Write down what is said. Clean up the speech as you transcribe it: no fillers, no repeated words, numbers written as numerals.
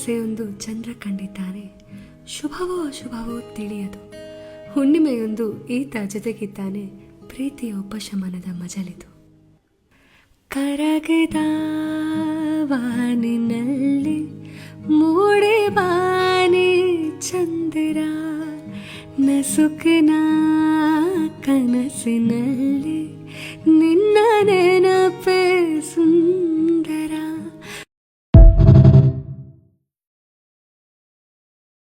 ಅಮಾವಾಸ್ಯೆಯೊಂದು ಚಂದ್ರ ಕಂಡಿದ್ದಾನೆ, ಶುಭವೋ ಅಶುಭವೋ ತಿಳಿಯದು. ಹುಣ್ಣಿಮೆಯೊಂದು ಈತ ಜೊತೆಗಿದ್ದಾನೆ, ಪ್ರೀತಿಯ ಉಪಶಮನದ ಮಜಲಿದು. ಕರಗದ ವಾನಿನಲ್ಲಿ ಮೂಡಿ ಬಾನಿ ಚಂದಿರ, ನಸುಕಿನ ಕನಸಿನಲ್ಲಿ ನಿನ್ನ